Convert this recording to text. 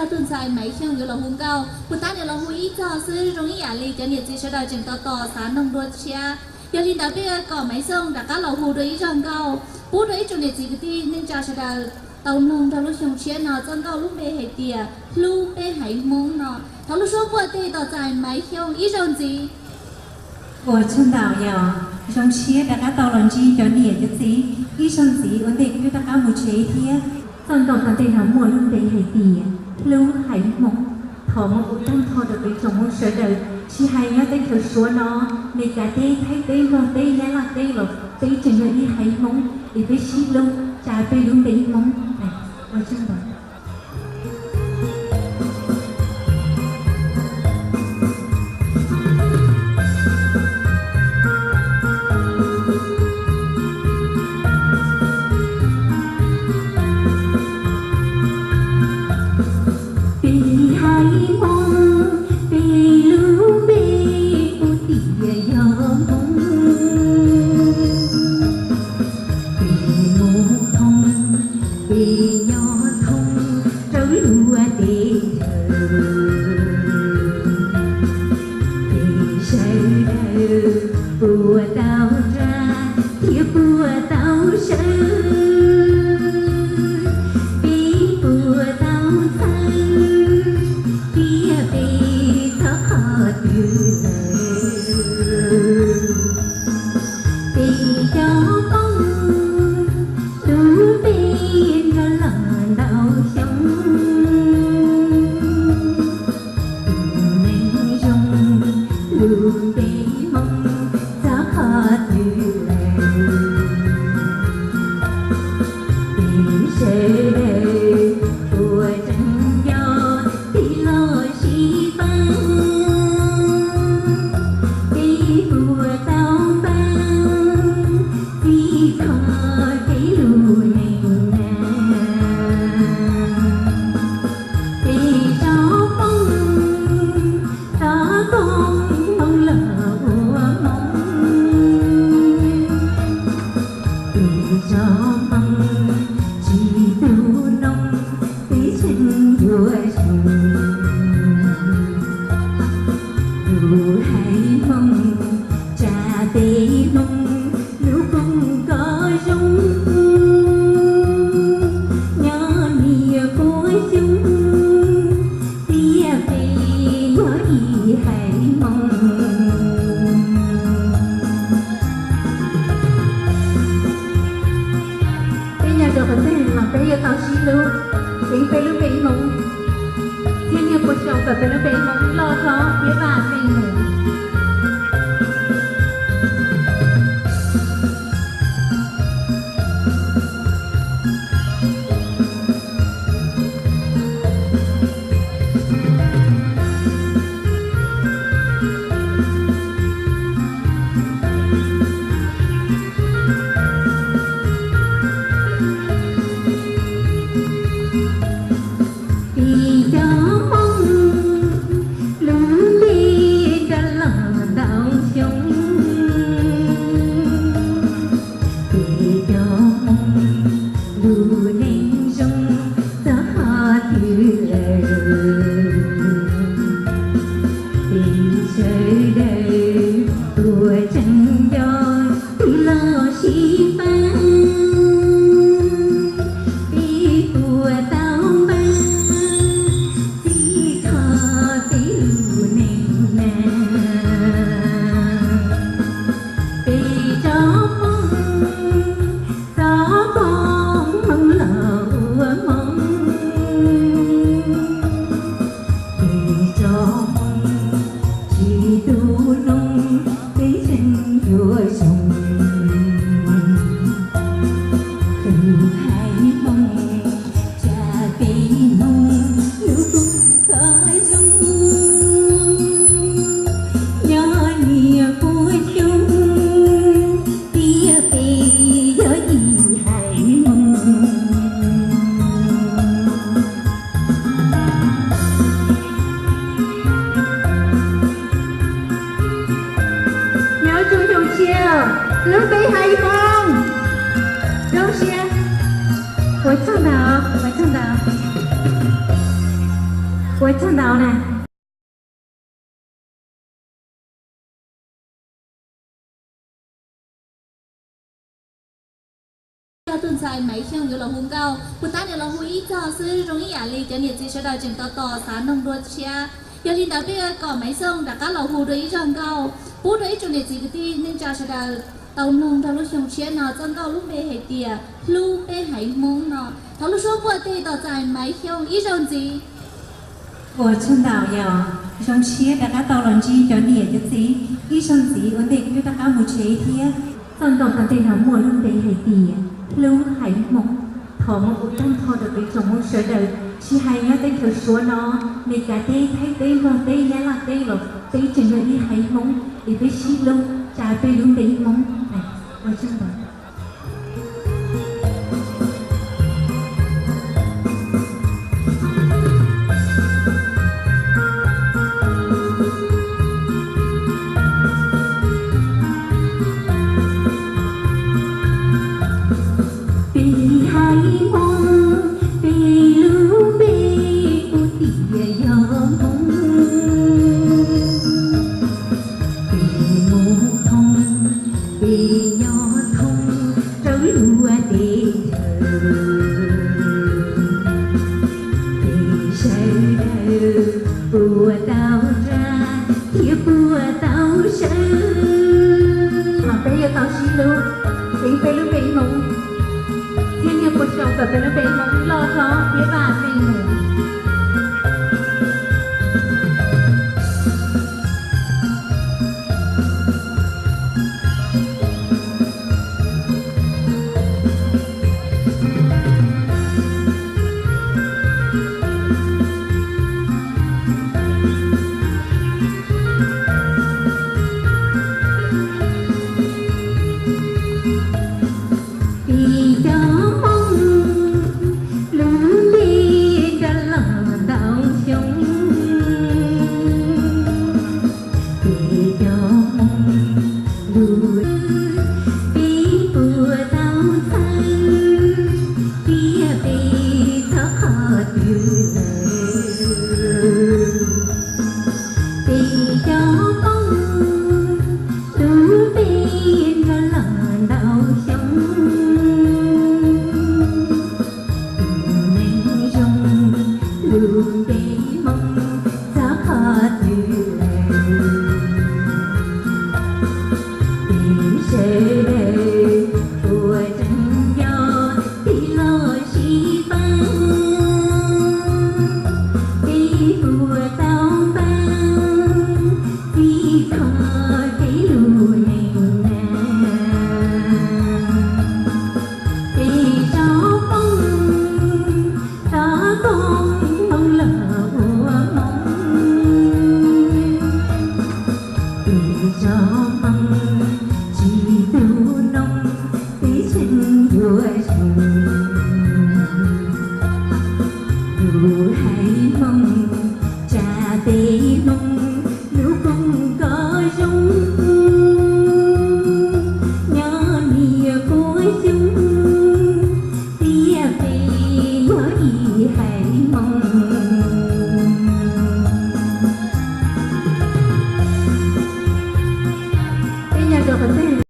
tuần sai mấy khi người là hùng cao, bữa ta là hùng ít cho sư rong ý ali cho nhiệt chỉ sẽ đòi chừng to sáng nông đua chia, giờ thì đã biết có mấy sông đã cá là hùng đôi ít rong cao, bố đôi ít trong nhiệt chỉ cái nên cho sẽ đòi tàu nông tàu lúc trong chia nó chân cao lúc bê hay tiề, lúc bê hay mông nó, thảo lúc số bữa tê tàu dài mấy khi ít rong gì. 我青岛呀，上车大家到轮机转年日子，醫生時我哋叫大家冇車天，上到佢哋諗冇諗地係啲，lưu係冇，thọ một buổi tăng thọ được bị chồng một sợ đời, chỉ hay nhớ tới kiểu số nó, mình cả tê thấy tê rồi tê nhá là tê rồi, tê chừng rồi đi hay mông, đi tới xí lưu, trả về luôn đi mông, này, ở trong đó. Lúc đi hay không? Đâu xe? Với thằng nào? của chân đạo này. tuần dài mấy chương là hôm cao, chúng ta là huy cho sư rong ý lý cho nhiệt chỉ sẽ đào chừng tỏ sáng nông đua chia. Giờ linh đã biết có mấy sông đã cá lẩu hù đối rong cao, bố đối trong nhiệt chỉ cái nên cho sẽ đào tàu nông tàu lúc trồng chia nào trong cao lúc bê hay tiề, lúc bê hay mông nào, tàu lúc số bữa tê tỏ dài mấy chương ý rong gì. Của chân đạo giờ rong chia đã cá tàu lần chi cho nhiệt chỉ ý rong gì ổn định như đã cá một chế thiê. Trong tổng sản tiền hảo mùa lúc bê hay tiề. Lưu hải mộng thọ một cuộc tăng thọ được bị chồng một sở đời chỉ hay nhá tên thử số nó này cả tê thấy tê rồi tê nhá là tê rồi tê chừng là đi hải mộng thì tê xí lưu trả tê luôn tê mộng này ở trong đó bùa tao ra kia bùa tao ra mà bây giờ tao xin luôn bị phải lúc bị mộng thiên nhiên cuộc sống và phải lúc bị mộng lo khó phía bà mình chỉ tu nông tí sinh vua